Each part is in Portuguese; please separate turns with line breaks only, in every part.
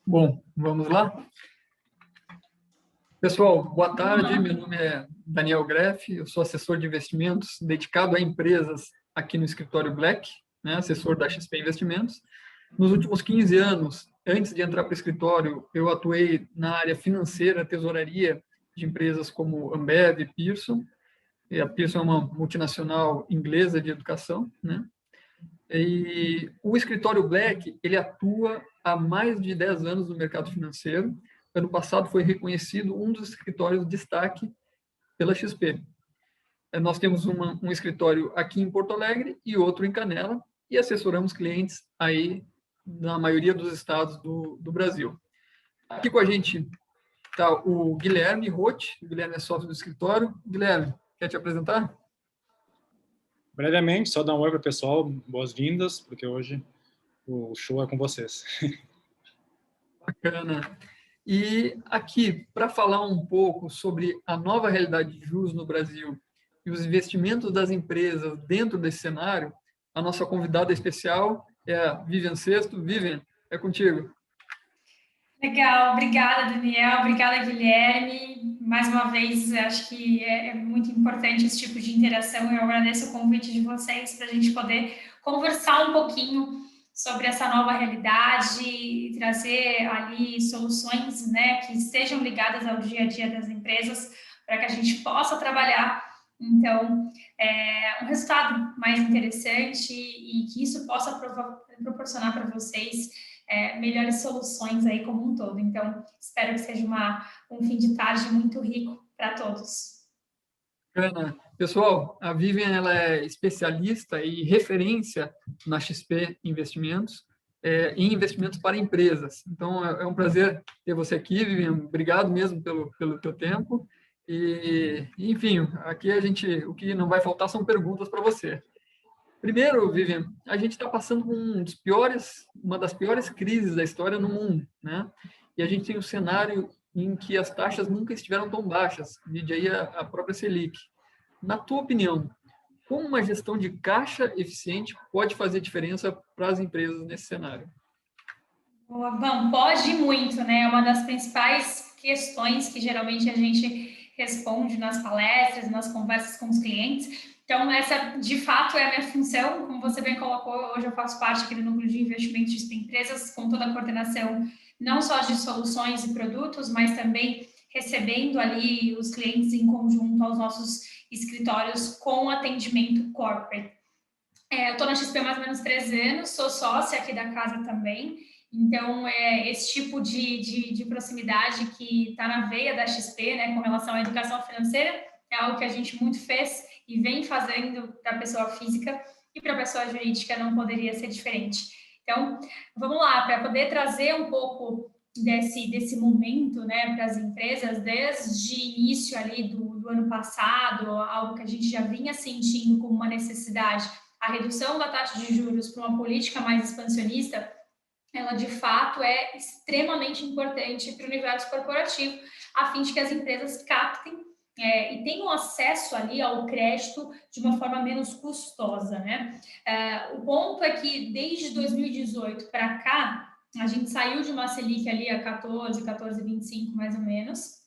Bom, vamos lá? Pessoal, boa tarde. Meu nome é Daniel Greff, eu sou assessor de investimentos dedicado a empresas aqui no escritório Black, né, assessor da XP Investimentos. Nos últimos 15 anos, antes de entrar para o escritório, eu atuei na área financeira, tesouraria de empresas como Ambev e Pearson. E a Pearson é uma multinacional inglesa de educação, né? E o escritório Black, ele atua há mais de 10 anos no mercado financeiro. Ano passado foi reconhecido um dos escritórios de destaque pela XP. Nós temos um escritório aqui em Porto Alegre e outro em Canela, e assessoramos clientes aí na maioria dos estados do Brasil. Aqui com a gente está o Guilherme Roth. O Guilherme é sócio do escritório. Guilherme, quer te apresentar?
Brevemente, só dar um oi para o pessoal, boas-vindas, porque hoje o show é com vocês.
Bacana. E aqui, para falar um pouco sobre a nova realidade de juros no Brasil e os investimentos das empresas dentro desse cenário, a nossa convidada especial é a Vivian Sesto. Vivian, é contigo.
Legal, obrigada, Daniel, obrigada, Guilherme. Mais uma vez, acho que é muito importante esse tipo de interação. Eu agradeço o convite de vocês para a gente poder conversar um pouquinho sobre essa nova realidade e trazer ali soluções, né, que estejam ligadas ao dia a dia das empresas para que a gente possa trabalhar, então, um resultado mais interessante e que isso possa proporcionar para vocês melhores soluções aí como um todo. Então, espero que seja um fim de tarde muito rico para todos.
Bacana. Pessoal, a Vivian ela é especialista e referência na XP Investimentos, em investimentos para empresas. Então, é um prazer ter você aqui, Vivian. Obrigado mesmo pelo teu tempo. E, enfim, aqui o que não vai faltar são perguntas para você. Primeiro, Vivian, a gente está passando por uma das piores crises da história no mundo, né? E a gente tem um cenário em que as taxas nunca estiveram tão baixas, vide aí a própria Selic. Na tua opinião, como uma gestão de caixa eficiente pode fazer diferença para as empresas nesse cenário?
Bom, pode muito, né? É uma das principais questões que geralmente a gente responde nas palestras, nas conversas com os clientes. Então, essa, de fato, é a minha função. Como você bem colocou, hoje eu faço parte aqui do núcleo de investimentos de empresas, com toda a coordenação, não só de soluções e produtos, mas também recebendo ali os clientes em conjunto aos nossos escritórios com atendimento corporate. Eu estou na XP há mais ou menos 3 anos, sou sócia aqui da casa também. Então, esse tipo de proximidade que está na veia da XP, né, com relação à educação financeira, é algo que a gente muito fez e vem fazendo para a pessoa física e para a pessoa jurídica não poderia ser diferente. Então, vamos lá, para poder trazer um pouco desse momento, né, para as empresas, desde início ali do ano passado, algo que a gente já vinha sentindo como uma necessidade, a redução da taxa de juros para uma política mais expansionista, ela de fato é extremamente importante para o universo corporativo, a fim de que as empresas captem e tenham acesso ali ao crédito de uma forma menos custosa, né? O ponto é que desde 2018 para cá, a gente saiu de uma Selic ali a 14,25 mais ou menos.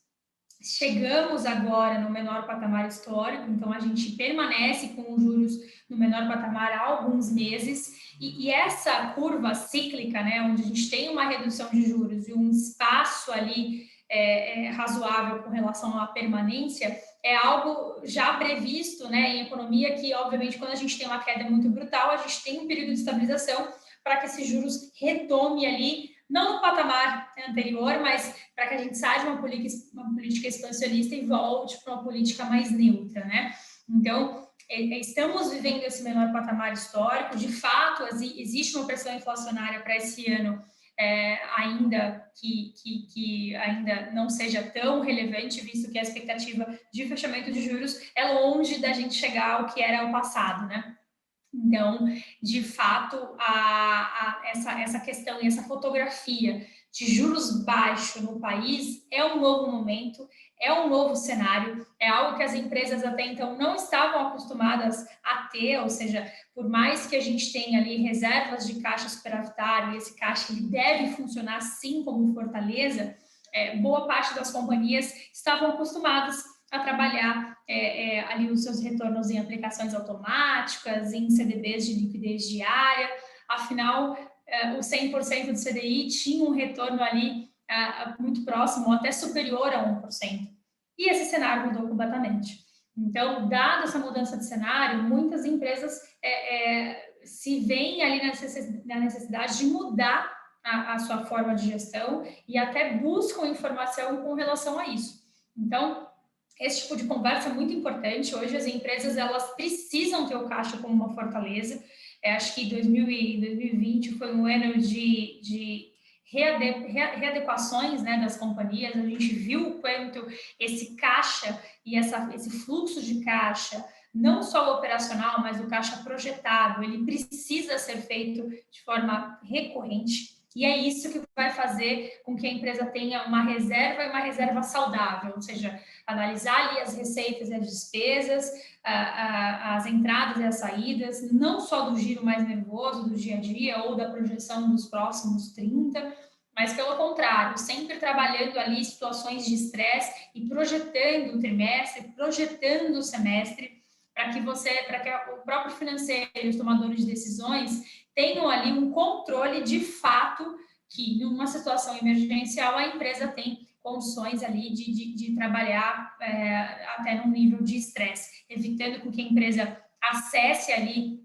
Chegamos agora no menor patamar histórico, então a gente permanece com os juros no menor patamar há alguns meses, e essa curva cíclica, né, onde a gente tem uma redução de juros e um espaço ali razoável com relação à permanência, é algo já previsto, né, em economia, que obviamente quando a gente tem uma queda muito brutal, a gente tem um período de estabilização para que esses juros retome ali, não no patamar anterior, mas para que a gente saia de uma política expansionista e volte para uma política mais neutra, né? Então, estamos vivendo esse menor patamar histórico. De fato, existe uma pressão inflacionária para esse ano, ainda que ainda não seja tão relevante, visto que a expectativa de fechamento de juros é longe da gente chegar ao que era o passado, né? Então, de fato, essa questão e essa fotografia de juros baixos no país é um novo momento, é um novo cenário, é algo que as empresas até então não estavam acostumadas a ter, ou seja, por mais que a gente tenha ali reservas de caixa superavitário, e esse caixa ele deve funcionar sim como fortaleza, boa parte das companhias estavam acostumadas a trabalhar ali os seus retornos em aplicações automáticas, em CDBs de liquidez diária, afinal, o 100% do CDI tinha um retorno ali muito próximo, ou até superior a 1%. E esse cenário mudou completamente. Então, dada essa mudança de cenário, muitas empresas se veem ali na necessidade de mudar a sua forma de gestão e até buscam informação com relação a isso. Então, esse tipo de conversa é muito importante. Hoje, as empresas elas precisam ter o caixa como uma fortaleza. Acho que 2020 foi um ano de readequações, né, das companhias. A gente viu o quanto esse caixa e esse fluxo de caixa, não só o operacional, mas o caixa projetado, ele precisa ser feito de forma recorrente. E é isso que vai fazer com que a empresa tenha uma reserva e uma reserva saudável, ou seja, analisar ali as receitas e as despesas, as entradas e as saídas, não só do giro mais nervoso do dia a dia ou da projeção dos próximos 30, mas pelo contrário, sempre trabalhando ali situações de estresse e projetando o trimestre, projetando o semestre, para que o próprio financeiro e os tomadores de decisões tenham ali um controle de fato que, numa situação emergencial, a empresa tem condições ali de trabalhar até num nível de estresse, evitando que a empresa acesse ali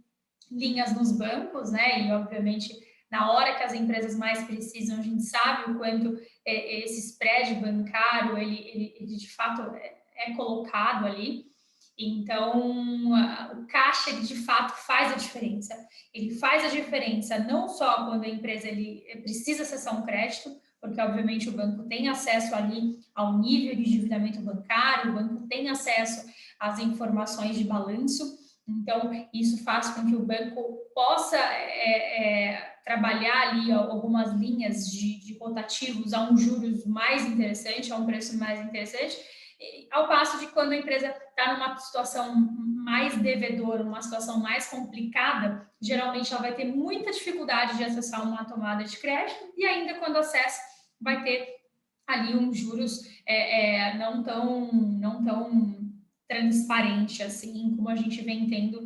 linhas nos bancos, né? E, obviamente, na hora que as empresas mais precisam, a gente sabe o quanto esse spread bancário, ele de fato é colocado ali. Então, o caixa, ele, de fato, faz a diferença. Ele faz a diferença não só quando a empresa ele precisa acessar um crédito, porque, obviamente, o banco tem acesso ali ao nível de endividamento bancário, o banco tem acesso às informações de balanço, então, isso faz com que o banco possa trabalhar ali algumas linhas de rotativos a um juros mais interessante, a um preço mais interessante, ao passo de quando a empresa está numa situação mais devedora, uma situação mais complicada, geralmente ela vai ter muita dificuldade de acessar uma tomada de crédito e ainda quando acessa, vai ter ali uns juros não tão transparente assim como a gente vem tendo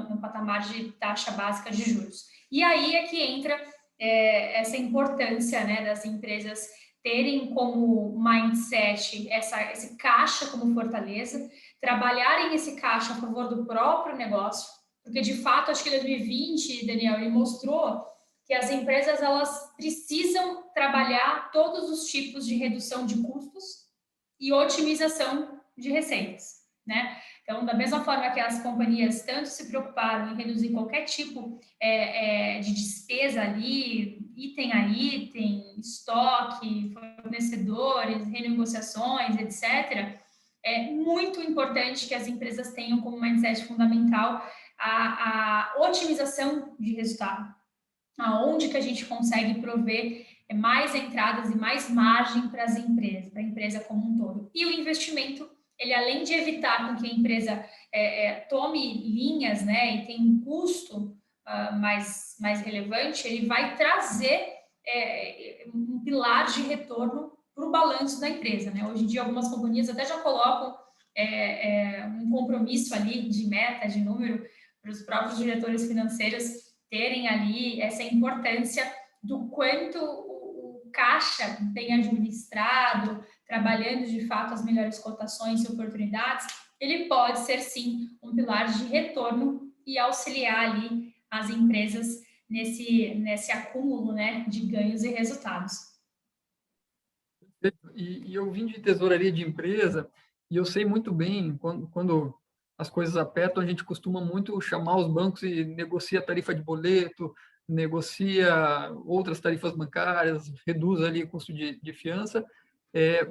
no patamar de taxa básica de juros. E aí é que entra essa importância, né, das empresas terem como mindset esse caixa como fortaleza, trabalharem esse caixa a favor do próprio negócio, porque de fato acho que 2020, Daniel, ele mostrou que as empresas elas precisam trabalhar todos os tipos de redução de custos e otimização de receitas, né? Então, da mesma forma que as companhias tanto se preocuparam em reduzir qualquer tipo de despesa ali, item a item, estoque, fornecedores, renegociações, etc., é muito importante que as empresas tenham como mindset fundamental a otimização de resultado, aonde que a gente consegue prover mais entradas e mais margem para as empresas, para a empresa como um todo. E o investimento, ele além de evitar com que a empresa tome linhas, né, e tenha um custo mais relevante, ele vai trazer um pilar de retorno para o balanço da empresa, né? Hoje em dia, algumas companhias até já colocam um compromisso ali de meta, de número, para os próprios diretores financeiros terem ali essa importância do quanto o caixa bem administrado, trabalhando de fato as melhores cotações e oportunidades, ele pode ser sim um pilar de retorno e auxiliar ali as empresas nesse acúmulo, né, de ganhos e resultados.
E eu vim de tesouraria de empresa e eu sei muito bem quando as coisas apertam, a gente costuma muito chamar os bancos e negocia a tarifa de boleto, negocia outras tarifas bancárias, reduz ali o custo de fiança,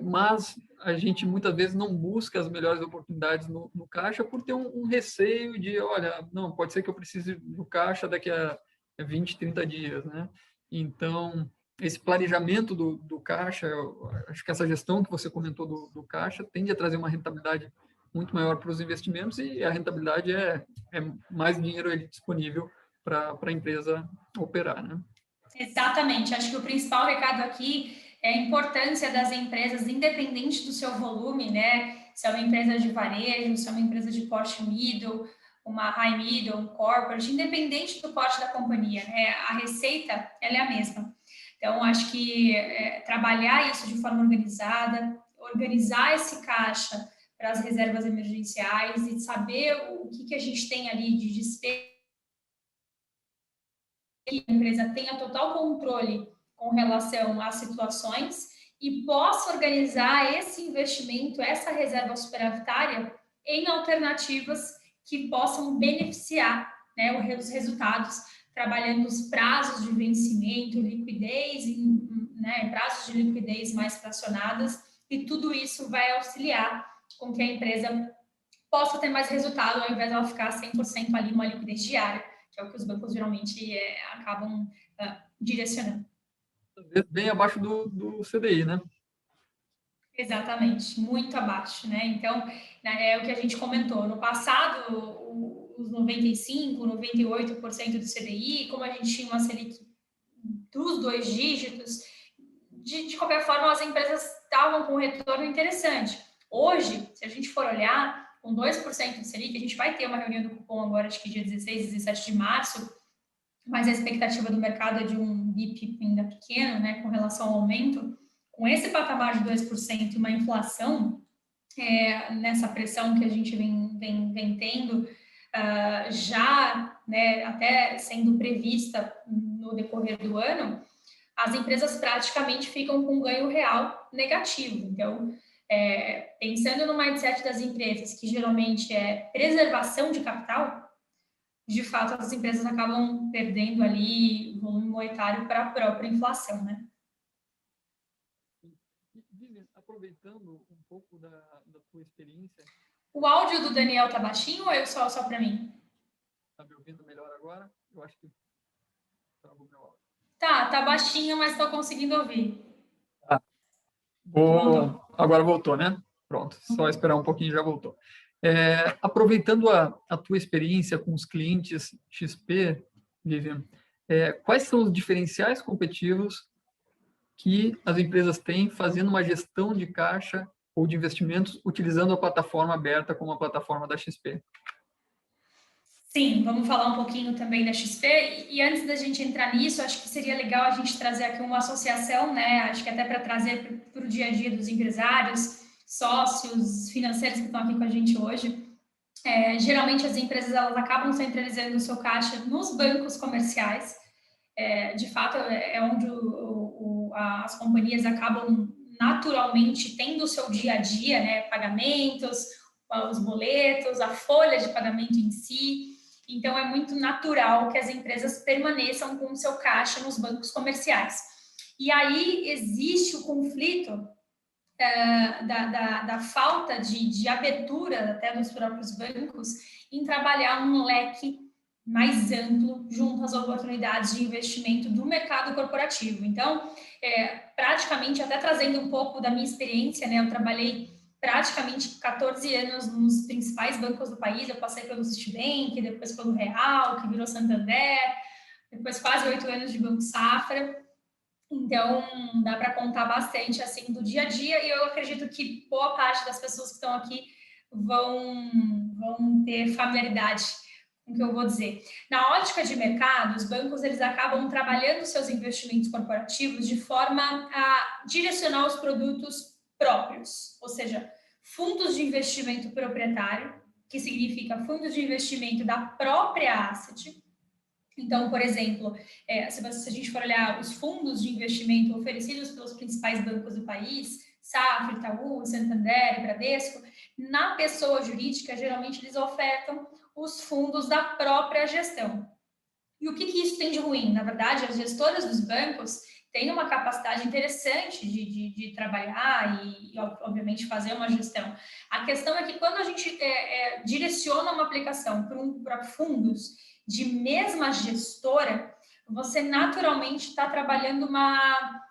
mas a gente muitas vezes não busca as melhores oportunidades no caixa por ter um receio de, olha, não, pode ser que eu precise do caixa daqui a 20, 30 dias, né? Então, esse planejamento do caixa, acho que essa gestão que você comentou do caixa tende a trazer uma rentabilidade muito maior para os investimentos e a rentabilidade é mais dinheiro ali disponível para a empresa operar, né?
Exatamente. Acho que o principal recado aqui é a importância das empresas, independente do seu volume, né? Se é uma empresa de varejo, se é uma empresa de porte middle, uma high middle, um corporate, independente do porte da companhia, né? A receita, ela é a mesma. Então, acho que trabalhar isso de forma organizada, organizar esse caixa para as reservas emergenciais e saber o que a gente tem ali de despesa, que a empresa tenha total controle com relação às situações e possa organizar esse investimento, essa reserva superavitária, em alternativas que possam beneficiar, né, os resultados, trabalhando os prazos de vencimento, liquidez, né, prazos de liquidez mais fracionadas, e tudo isso vai auxiliar com que a empresa possa ter mais resultado, ao invés de ela ficar 100% ali numa liquidez diária, que é o que os bancos geralmente acabam direcionando.
Bem abaixo do CDI, né?
Exatamente, muito abaixo, né? Então, é o que a gente comentou. No passado, os 95%, 98% do CDI, como a gente tinha uma Selic dos 2 dígitos, de qualquer forma, as empresas estavam com um retorno interessante. Hoje, se a gente for olhar, com 2% de Selic, a gente vai ter uma reunião do cupom agora, acho que dia 16, 17 de março, mas a expectativa do mercado é de um BIP ainda pequeno, né, com relação ao aumento. Com esse patamar de 2% e uma inflação, nessa pressão que a gente vem tendo, já, né, até sendo prevista no decorrer do ano, as empresas praticamente ficam com um ganho real negativo. Então, pensando no mindset das empresas, que geralmente é preservação de capital, de fato, as empresas acabam perdendo ali volume monetário para a própria inflação, né?
Vivian, aproveitando um pouco da tua experiência.
O áudio do Daniel tá baixinho ou só para mim?
Tá me ouvindo melhor agora? Eu acho que travou meu áudio.
Tá baixinho, mas estou conseguindo ouvir.
Voltou. Agora voltou, né? Pronto, só esperar um pouquinho e já voltou. Aproveitando a tua experiência com os clientes XP, Vivian, quais são os diferenciais competitivos que as empresas têm fazendo uma gestão de caixa ou de investimentos utilizando a plataforma aberta como a plataforma da XP?
Sim, vamos falar um pouquinho também da XP. E antes da gente entrar nisso, acho que seria legal a gente trazer aqui uma associação, né? Acho que até para trazer para o dia a dia dos empresários, sócios, financeiros que estão aqui com a gente hoje. Geralmente as empresas elas acabam centralizando o seu caixa nos bancos comerciais. De fato, é onde as companhias acabam naturalmente tendo o seu dia a dia, né? Pagamentos, os boletos, a folha de pagamento em si. Então, é muito natural que as empresas permaneçam com o seu caixa nos bancos comerciais. E aí existe o conflito da falta de abertura até dos próprios bancos em trabalhar um leque mais amplo junto às oportunidades de investimento do mercado corporativo. Então, praticamente, até trazendo um pouco da minha experiência, né, eu trabalhei praticamente 14 anos nos principais bancos do país. Eu passei pelo Citibank, depois pelo Real, que virou Santander, depois quase 8 anos de Banco Safra. Então, dá para contar bastante assim do dia a dia, e eu acredito que boa parte das pessoas que estão aqui vão ter familiaridade com o que eu vou dizer. Na ótica de mercado, os bancos eles acabam trabalhando seus investimentos corporativos de forma a direcionar os produtos próprios, ou seja, fundos de investimento proprietário, que significa fundos de investimento da própria asset. Então, por exemplo, se a gente for olhar os fundos de investimento oferecidos pelos principais bancos do país, Safra, Itaú, Santander e Bradesco, na pessoa jurídica, geralmente eles ofertam os fundos da própria gestão. E o que isso tem de ruim? Na verdade, as gestoras dos bancos têm uma capacidade interessante de trabalhar e, obviamente, fazer uma gestão. A questão é que quando a gente direciona uma aplicação para fundos de mesma gestora, você naturalmente está trabalhando uma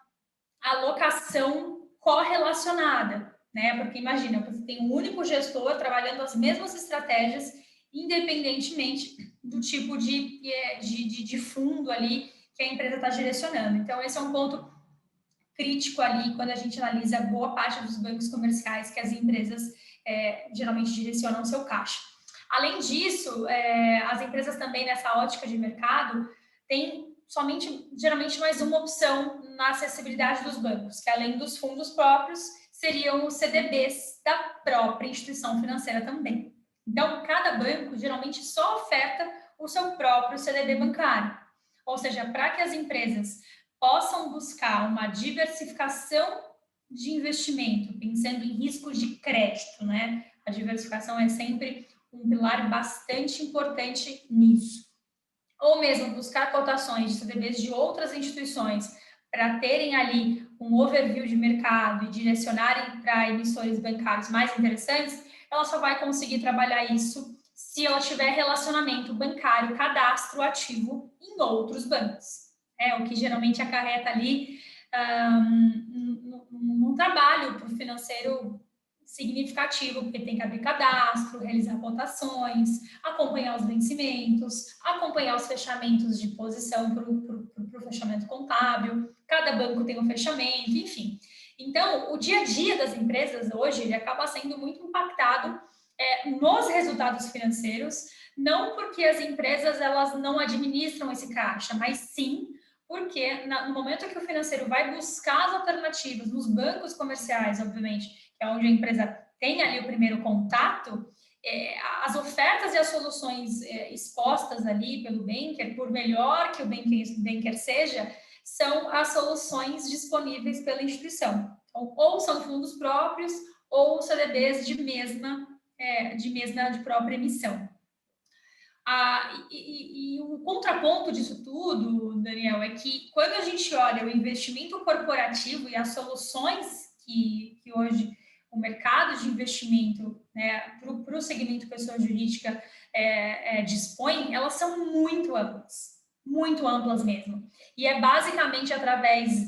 alocação correlacionada, né? Porque imagina, você tem um único gestor trabalhando as mesmas estratégias, independentemente do tipo de fundo ali que a empresa está direcionando. Então, esse é um ponto crítico ali quando a gente analisa boa parte dos bancos comerciais que as empresas geralmente direcionam seu caixa. Além disso, as empresas também nessa ótica de mercado têm geralmente mais uma opção na acessibilidade dos bancos, que além dos fundos próprios, seriam os CDBs da própria instituição financeira também. Então, cada banco geralmente só oferta o seu próprio CDB bancário. Ou seja, para que as empresas possam buscar uma diversificação de investimento, pensando em riscos de crédito, né? A diversificação é sempre um pilar bastante importante nisso. Ou mesmo buscar cotações de CDBs de outras instituições para terem ali um overview de mercado e direcionarem para emissores bancários mais interessantes, ela só vai conseguir trabalhar isso se ela tiver relacionamento bancário, cadastro ativo em outros bancos. O que geralmente acarreta ali um trabalho para o financeiro significativo, porque tem que abrir cadastro, realizar cotações, acompanhar os vencimentos, acompanhar os fechamentos de posição para o fechamento contábil, cada banco tem um fechamento, enfim. Então, o dia a dia das empresas hoje, ele acaba sendo muito impactado nos resultados financeiros, não porque as empresas elas não administram esse caixa, mas sim porque no momento que o financeiro vai buscar as alternativas nos bancos comerciais, obviamente, que é onde a empresa tem ali o primeiro contato, as ofertas e as soluções expostas ali pelo banker, por melhor que o banker seja, são as soluções disponíveis pela instituição. Então, ou são fundos próprios ou CDBs de própria emissão. E o contraponto disso tudo, Daniel, é que quando a gente olha o investimento corporativo e as soluções que hoje o mercado de investimento, né, para o segmento pessoa jurídica dispõe, elas são muito amplas mesmo. E é basicamente através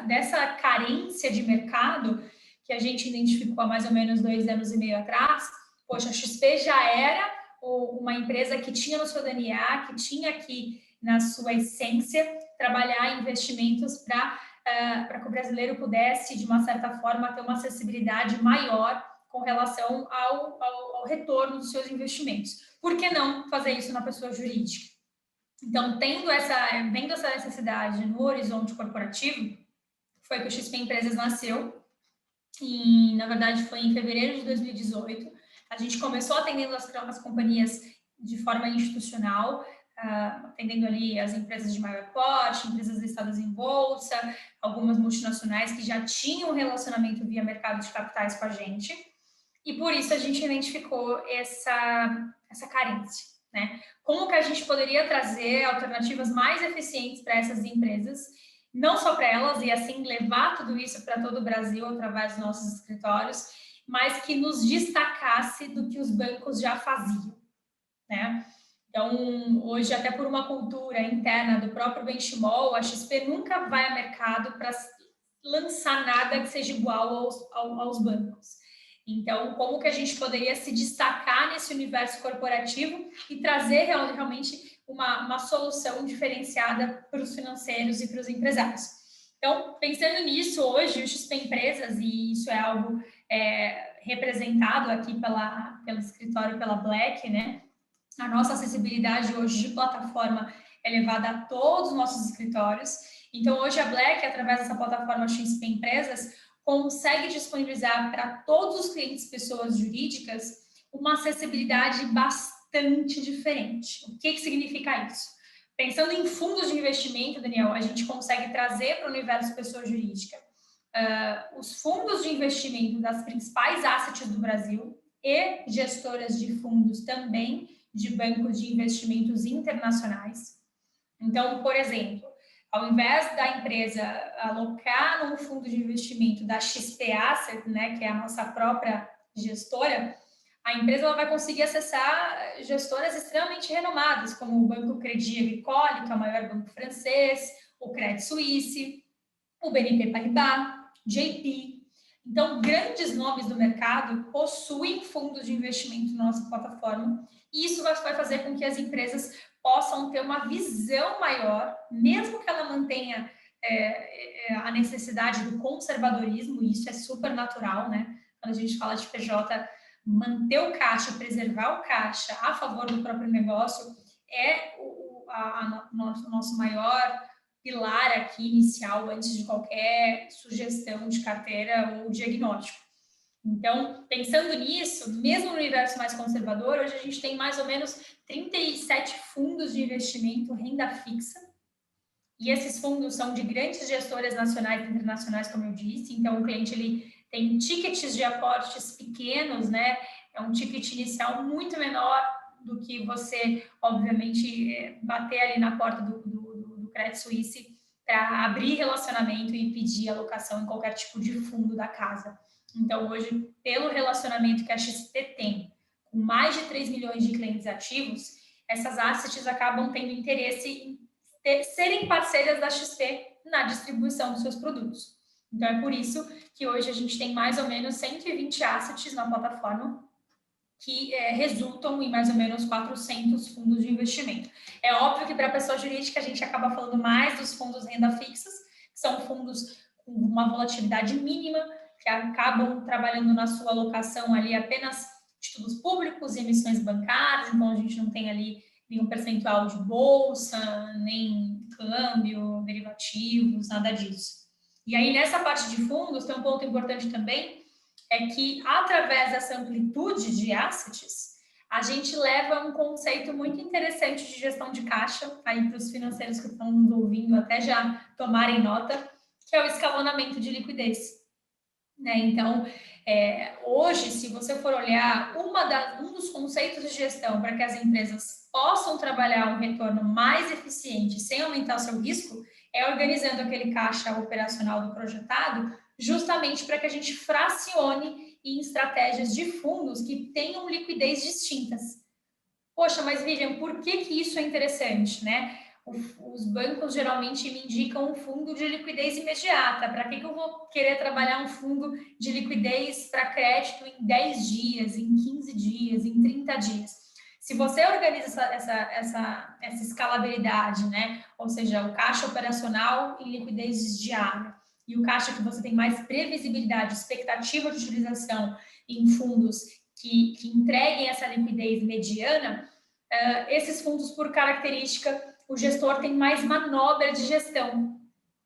dessa carência de mercado que a gente identificou há mais ou menos 2 anos e meio atrás. Poxa, a XP já era uma empresa que tinha no seu DNA, que tinha aqui na sua essência, trabalhar investimentos para que o brasileiro pudesse, de uma certa forma, ter uma acessibilidade maior com relação ao retorno dos seus investimentos. Por que não fazer isso na pessoa jurídica? Então, vendo essa necessidade no horizonte corporativo, foi que o XP Empresas nasceu, e, na verdade, foi em fevereiro de 2018. A gente começou atendendo as companhias de forma institucional, atendendo ali as empresas de maior porte, empresas listadas em bolsa, algumas multinacionais que já tinham relacionamento via mercado de capitais com a gente. E por isso a gente identificou essa carência, né? Como que a gente poderia trazer alternativas mais eficientes para essas empresas, não só para elas, e assim levar tudo isso para todo o Brasil através dos nossos escritórios, mas que nos destacasse do que os bancos já faziam, né? Então, hoje, até por uma cultura interna do próprio Benchimol, a XP nunca vai ao mercado para lançar nada que seja igual aos bancos. Então, como que a gente poderia se destacar nesse universo corporativo e trazer realmente uma solução diferenciada para os financeiros e para os empresários? Então, pensando nisso, hoje o XP Empresas, e isso é algo representado aqui pelo escritório, pela Black, né? A nossa acessibilidade hoje de plataforma é levada a todos os nossos escritórios. Então, hoje a Black, através dessa plataforma XP Empresas, consegue disponibilizar para todos os clientes pessoas jurídicas uma acessibilidade bastante diferente. O que significa isso? Pensando em fundos de investimento, Daniel, a gente consegue trazer para o universo pessoa jurídica os fundos de investimento das principais assets do Brasil e gestoras de fundos também de bancos de investimentos internacionais. Então, por exemplo, ao invés da empresa alocar num fundo de investimento da XP Asset, né, que é a nossa própria gestora, a empresa ela vai conseguir acessar gestoras extremamente renomadas, como o Banco Crédit Agricole, que é o maior banco francês, o Credit Suisse, o BNP Paribas, JP. Então, grandes nomes do mercado possuem fundos de investimento na nossa plataforma, e isso vai fazer com que as empresas possam ter uma visão maior, mesmo que ela mantenha a necessidade do conservadorismo, e isso é super natural, né? Quando a gente fala de PJ, manter o caixa, preservar o caixa a favor do próprio negócio é o nosso maior pilar aqui inicial antes de qualquer sugestão de carteira ou diagnóstico. Então, pensando nisso, mesmo no universo mais conservador, hoje a gente tem mais ou menos 37 fundos de investimento renda fixa, e esses fundos são de grandes gestoras nacionais e internacionais, como eu disse. Então, o cliente ele tem tickets de aportes pequenos, né? É um ticket inicial muito menor do que você, obviamente, bater ali na porta do Credit Suisse para abrir relacionamento e pedir alocação em qualquer tipo de fundo da casa. Então, hoje, pelo relacionamento que a XP tem, com mais de 3 milhões de clientes ativos, essas assets acabam tendo interesse em serem parceiras da XP na distribuição dos seus produtos. Então, é por isso que hoje a gente tem mais ou menos 120 assets na plataforma que resultam em mais ou menos 400 fundos de investimento. É óbvio que para a pessoa jurídica a gente acaba falando mais dos fundos renda fixas, que são fundos com uma volatilidade mínima, que acabam trabalhando na sua alocação ali apenas títulos públicos e emissões bancárias, então a gente não tem ali nenhum percentual de bolsa, nem câmbio, derivativos, nada disso. E aí, nessa parte de fundos, tem um ponto importante também, é que, através dessa amplitude de assets, a gente leva um conceito muito interessante de gestão de caixa, aí para os financeiros que estão nos ouvindo até já tomarem nota, que é o escalonamento de liquidez. Né? Então, hoje, se você for olhar, um dos conceitos de gestão para que as empresas possam trabalhar um retorno mais eficiente sem aumentar o seu risco, é organizando aquele caixa operacional do projetado, justamente para que a gente fracione em estratégias de fundos que tenham liquidez distintas. Poxa, mas Vivian, por que isso é interessante, né? Os bancos geralmente me indicam um fundo de liquidez imediata. Para que eu vou querer trabalhar um fundo de liquidez para crédito em 10 dias, em 15 dias, em 30 dias? Se você organiza essa escalabilidade, né? Ou seja, o caixa operacional em liquidez diária e o caixa que você tem mais previsibilidade, expectativa de utilização em fundos que entreguem essa liquidez mediana, esses fundos, por característica, o gestor tem mais manobra de gestão,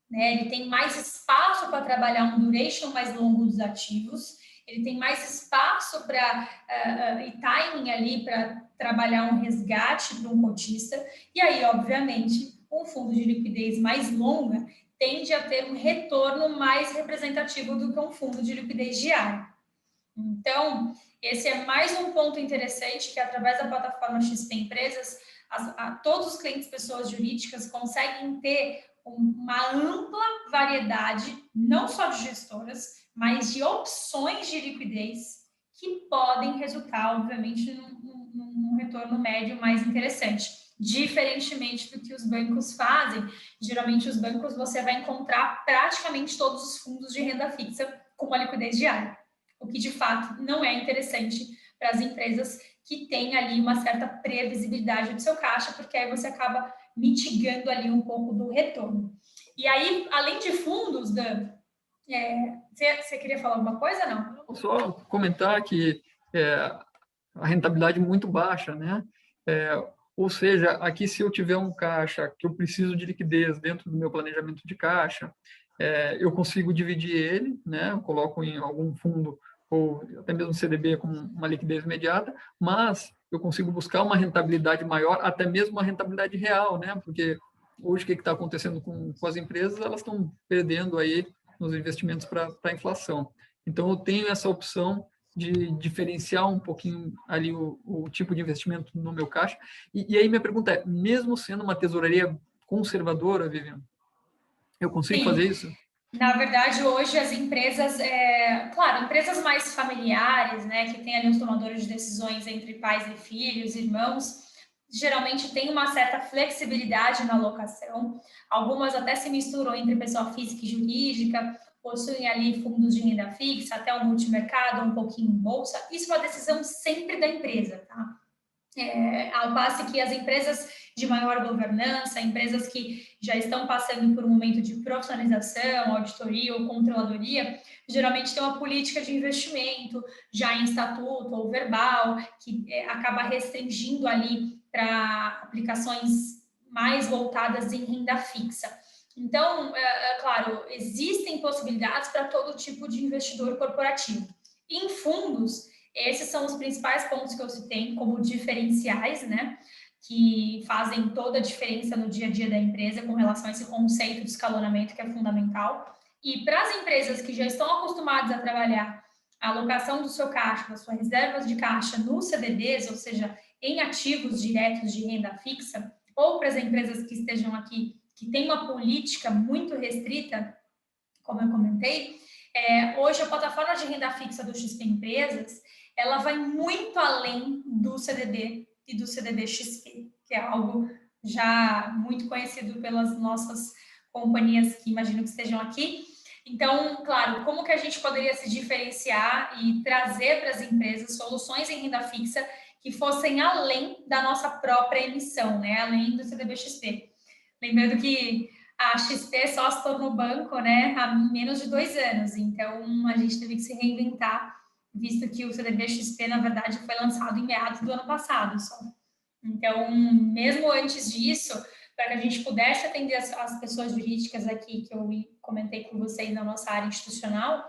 né? Ele tem mais espaço para trabalhar um duration mais longo dos ativos, ele tem mais espaço e timing ali para trabalhar um resgate para um cotista, e aí, obviamente, um fundo de liquidez mais longa tende a ter um retorno mais representativo do que um fundo de liquidez diária. Então, esse é mais um ponto interessante que, através da plataforma XP Empresas, todos os clientes, pessoas jurídicas, conseguem ter uma ampla variedade, não só de gestoras, mas de opções de liquidez que podem resultar, obviamente, num retorno médio mais interessante. Diferentemente do que os bancos fazem, geralmente os bancos você vai encontrar praticamente todos os fundos de renda fixa com uma liquidez diária, o que de fato não é interessante para as empresas que têm ali uma certa previsibilidade do seu caixa, porque aí você acaba mitigando ali um pouco do retorno. E aí, além de fundos, Dan, você queria falar alguma coisa, não?
Só comentar que a rentabilidade é muito baixa, né? Ou seja, aqui se eu tiver um caixa que eu preciso de liquidez dentro do meu planejamento de caixa, eu consigo dividir ele, né? Eu coloco em algum fundo ou até mesmo CDB com uma liquidez imediata, mas eu consigo buscar uma rentabilidade maior, até mesmo uma rentabilidade real, né? Porque hoje o que está acontecendo com as empresas? Elas estão perdendo aí nos investimentos para a inflação. Então, eu tenho essa opção de diferenciar um pouquinho ali o tipo de investimento no meu caixa. E aí minha pergunta é, mesmo sendo uma tesouraria conservadora, Vivian, eu consigo fazer isso?
Na verdade, hoje as empresas, claro, empresas mais familiares, né, que tem ali os tomadores de decisões entre pais e filhos, irmãos, geralmente tem uma certa flexibilidade na alocação. Algumas até se misturam entre pessoa física e jurídica, possuem ali fundos de renda fixa, até o multimercado, um pouquinho em bolsa. Isso é uma decisão sempre da empresa, tá? Ao passo que as empresas de maior governança, empresas que já estão passando por um momento de profissionalização, auditoria ou controladoria, geralmente tem uma política de investimento já em estatuto ou verbal, que acaba restringindo ali para aplicações mais voltadas em renda fixa. Então, claro, existem possibilidades para todo tipo de investidor corporativo. Em fundos, esses são os principais pontos que eu citei como diferenciais, né? Que fazem toda a diferença no dia a dia da empresa com relação a esse conceito de escalonamento que é fundamental. E para as empresas que já estão acostumadas a trabalhar a alocação do seu caixa, das suas reservas de caixa nos CDBs, ou seja, em ativos diretos de renda fixa, ou para as empresas que estejam aqui, que têm uma política muito restrita, como eu comentei, hoje a plataforma de renda fixa do XP Empresas, ela vai muito além do CDB e do CDB-XP, que é algo já muito conhecido pelas nossas companhias que imagino que estejam aqui. Então, claro, como que a gente poderia se diferenciar e trazer para as empresas soluções em renda fixa que fossem além da nossa própria emissão, né? Além do CDB-XP. Lembrando que a XP só se tornou banco, né, há menos de 2 anos. Então, a gente teve que se reinventar, visto que o CDB-XP, na verdade, foi lançado em meados do ano passado só. Então, mesmo antes disso, para que a gente pudesse atender as pessoas jurídicas aqui, que eu comentei com vocês na nossa área institucional,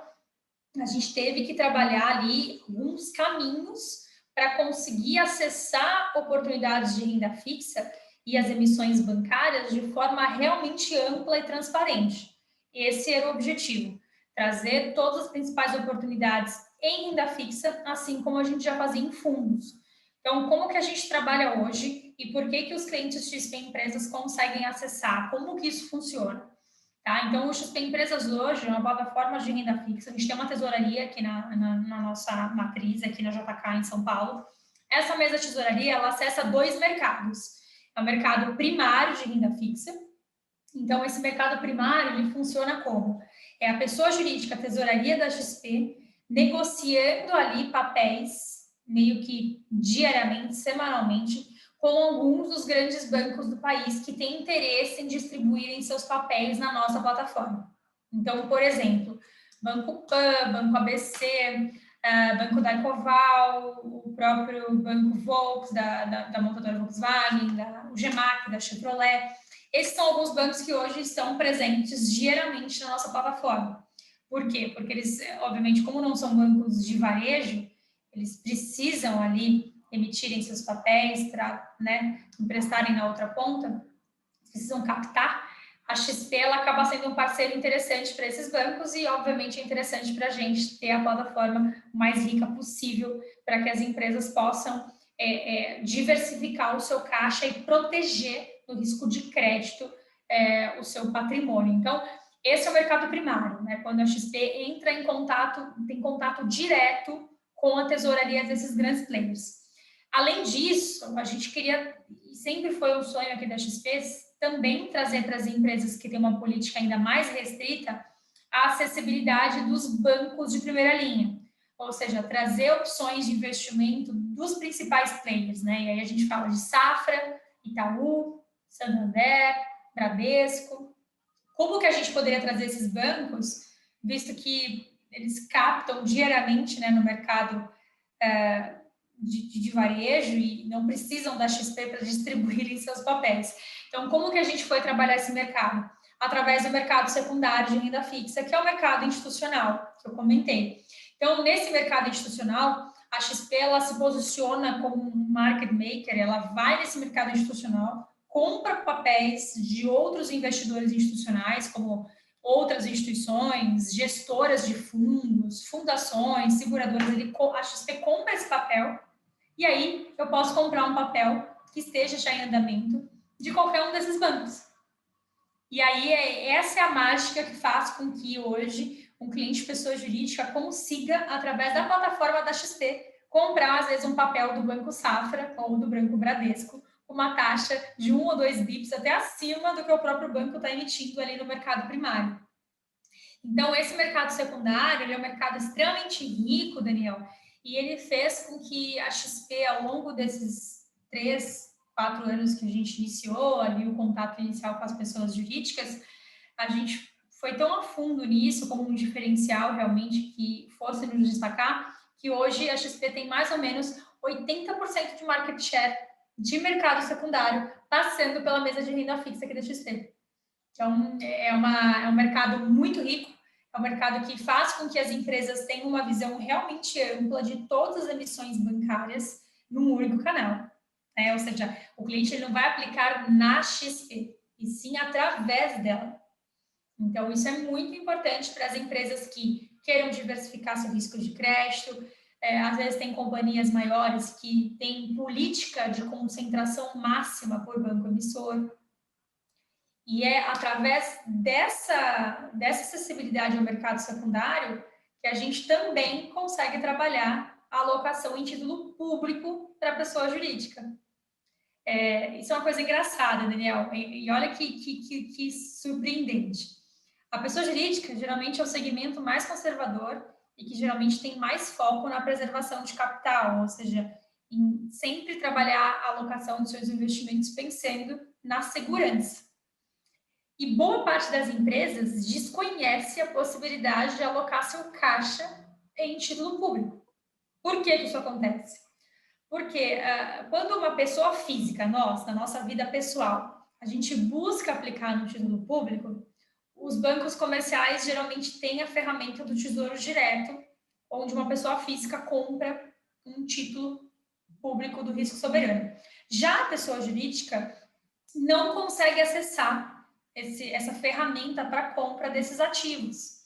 a gente teve que trabalhar ali alguns caminhos para conseguir acessar oportunidades de renda fixa e as emissões bancárias de forma realmente ampla e transparente. Esse era o objetivo, trazer todas as principais oportunidades em renda fixa, assim como a gente já fazia em fundos. Então, como que a gente trabalha hoje e por que os clientes XP Empresas conseguem acessar? Como que isso funciona? Tá? Então, o XP Empresas hoje é uma plataforma de renda fixa. A gente tem uma tesouraria aqui na nossa matriz, aqui na JK, em São Paulo. Essa mesa de tesouraria, ela acessa 2 mercados. É o mercado primário de renda fixa. Então, esse mercado primário, ele funciona como? É a pessoa jurídica, a tesouraria da XP, negociando ali papéis, meio que diariamente, semanalmente, com alguns dos grandes bancos do país que têm interesse em distribuírem seus papéis na nossa plataforma. Então, por exemplo, Banco Pan, Banco ABC, Banco da Ecoval, o próprio Banco Volks, da montadora Volkswagen, o GEMAC, da Chevrolet. Esses são alguns bancos que hoje estão presentes diariamente na nossa plataforma. Por quê? Porque eles, obviamente, como não são bancos de varejo, eles precisam ali emitirem seus papéis para, né, emprestarem na outra ponta, precisam captar. A XP ela acaba sendo um parceiro interessante para esses bancos e, obviamente, é interessante para a gente ter a plataforma mais rica possível para que as empresas possam diversificar o seu caixa e proteger do risco de crédito o seu patrimônio. Então, esse é o mercado primário, né? Quando a XP entra em contato, tem contato direto com a tesouraria desses grandes players. Além disso, a gente queria, e sempre foi um sonho aqui da XP, também trazer para as empresas que têm uma política ainda mais restrita a acessibilidade dos bancos de primeira linha, ou seja, trazer opções de investimento dos principais players, né? E aí a gente fala de Safra, Itaú, Santander, Bradesco. Como que a gente poderia trazer esses bancos, visto que eles captam diariamente, né, no mercado de varejo e não precisam da XP para distribuírem seus papéis. Então, como que a gente foi trabalhar esse mercado? Através do mercado secundário de renda fixa, que é o mercado institucional, que eu comentei. Então, nesse mercado institucional, a XP ela se posiciona como um market maker, ela vai nesse mercado institucional, compra papéis de outros investidores institucionais, como outras instituições, gestoras de fundos, fundações, seguradoras, a XP compra esse papel e aí eu posso comprar um papel que esteja já em andamento de qualquer um desses bancos. E aí, essa é a mágica que faz com que hoje um cliente pessoa jurídica consiga, através da plataforma da XP, comprar, às vezes, um papel do Banco Safra ou do Banco Bradesco, com uma taxa de 1 ou 2 bips até acima do que o próprio banco está emitindo ali no mercado primário. Então, esse mercado secundário, ele é um mercado extremamente rico, Daniel, e ele fez com que a XP, ao longo desses 3, 4 anos que a gente iniciou ali o contato inicial com as pessoas jurídicas, a gente foi tão a fundo nisso, como um diferencial realmente que fosse nos destacar, que hoje a XP tem mais ou menos 80% de market share de mercado secundário, passando pela mesa de renda fixa aqui da XP. Então, é um mercado muito rico, é um mercado que faz com que as empresas tenham uma visão realmente ampla de todas as emissões bancárias num único canal. Ou seja, o cliente ele não vai aplicar na XP, e sim através dela. Então, isso é muito importante para as empresas que queiram diversificar seu risco de crédito. Às vezes, tem companhias maiores que têm política de concentração máxima por banco emissor. E é através dessa acessibilidade ao mercado secundário que a gente também consegue trabalhar a alocação em título público para a pessoa jurídica. Isso é uma coisa engraçada, Daniel, e olha que surpreendente. A pessoa jurídica geralmente é o segmento mais conservador e que geralmente tem mais foco na preservação de capital, ou seja, em sempre trabalhar a alocação dos seus investimentos pensando na segurança. E boa parte das empresas desconhece a possibilidade de alocar seu caixa em título público. Por que isso acontece? Porque quando uma pessoa física, nós, na nossa vida pessoal, a gente busca aplicar no título público, os bancos comerciais geralmente têm a ferramenta do Tesouro Direto, onde uma pessoa física compra um título público do risco soberano. Já a pessoa jurídica não consegue acessar essa ferramenta para compra desses ativos.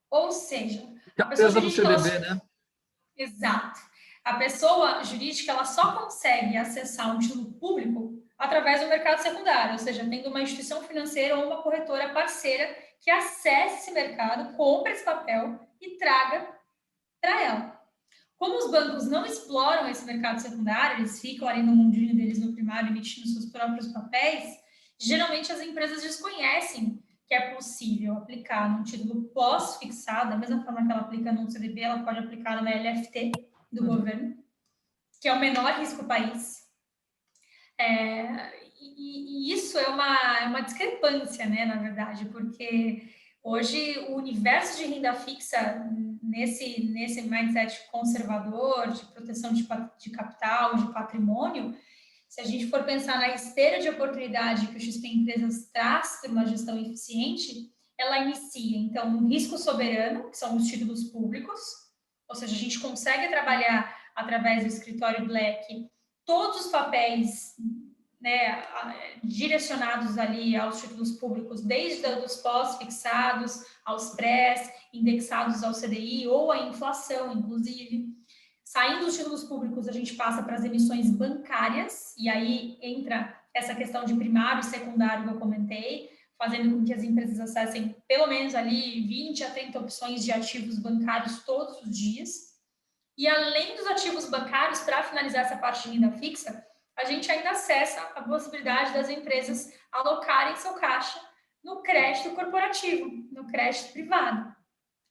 Ou seja,
a pessoa jurídica... do CDB, né?
Exato. A pessoa jurídica ela só consegue acessar um título público através do mercado secundário, ou seja, tendo uma instituição financeira ou uma corretora parceira que acesse esse mercado, compre esse papel e traga para ela. Como os bancos não exploram esse mercado secundário, eles ficam ali no mundinho deles no primário emitindo seus próprios papéis, geralmente as empresas desconhecem que é possível aplicar num título pós-fixado, da mesma forma que ela aplica no CDB, ela pode aplicar na LFT do governo, que é o menor risco do país. E isso é uma discrepância, né, na verdade, porque hoje o universo de renda fixa, nesse mindset conservador, de proteção de capital, de patrimônio, se a gente for pensar na esteira de oportunidade que o XP Empresas traz para uma gestão eficiente, ela inicia, então, um risco soberano, que são os títulos públicos, ou seja, a gente consegue trabalhar através do escritório Black todos os papéis, né, direcionados ali aos títulos públicos, desde os pós-fixados, aos prés, indexados ao CDI ou à inflação, inclusive. Saindo dos títulos públicos, a gente passa para as emissões bancárias, e aí entra essa questão de primário e secundário que eu comentei, fazendo com que as empresas acessem pelo menos ali 20 a 30 opções de ativos bancários todos os dias. E além dos ativos bancários, para finalizar essa parte de renda fixa, a gente ainda acessa a possibilidade das empresas alocarem seu caixa no crédito corporativo, no crédito privado.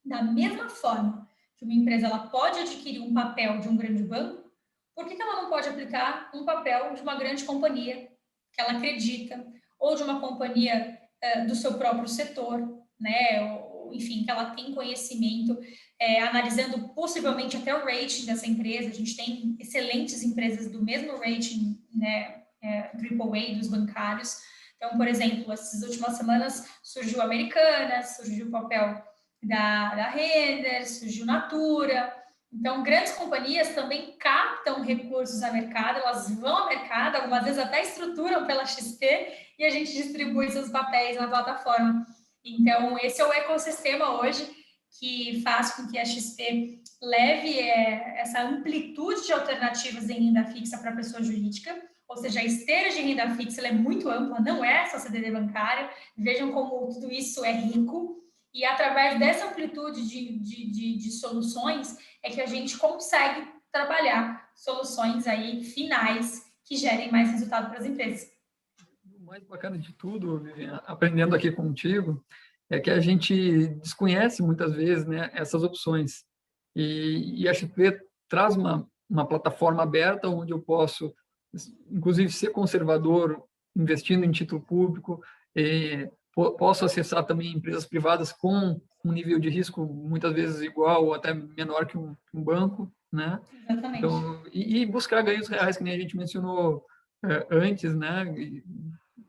Da mesma forma que uma empresa ela pode adquirir um papel de um grande banco, por que ela não pode aplicar um papel de uma grande companhia que ela acredita, ou de uma companhia do seu próprio setor, né? Ou, enfim, que ela tem conhecimento, analisando possivelmente até o rating dessa empresa. A gente tem excelentes empresas do mesmo rating, né? AAA dos bancários. Então, por exemplo, essas últimas semanas surgiu a Americanas, surgiu o papel da Render, surgiu Natura. Então, grandes companhias também captam recursos a mercado, elas vão ao mercado, algumas vezes até estruturam pela XP e a gente distribui seus papéis na plataforma. Então, esse é o ecossistema hoje que faz com que a XP leve essa amplitude de alternativas em renda fixa para a pessoa jurídica, ou seja, a esteira de renda fixa ela é muito ampla, não é só CDB bancário. Vejam como tudo isso é rico. E através dessa amplitude de soluções é que a gente consegue trabalhar soluções aí finais que gerem mais resultado para as empresas.
O mais bacana de tudo, Vivian, aprendendo aqui contigo, é que a gente desconhece muitas vezes, né, essas opções. E a XP traz uma plataforma aberta onde eu posso, inclusive, ser conservador, investindo em título público, posso acessar também empresas privadas com um nível de risco muitas vezes igual ou até menor que um banco, né?
Exatamente.
Então, e buscar ganhos reais, que nem a gente mencionou antes, né? E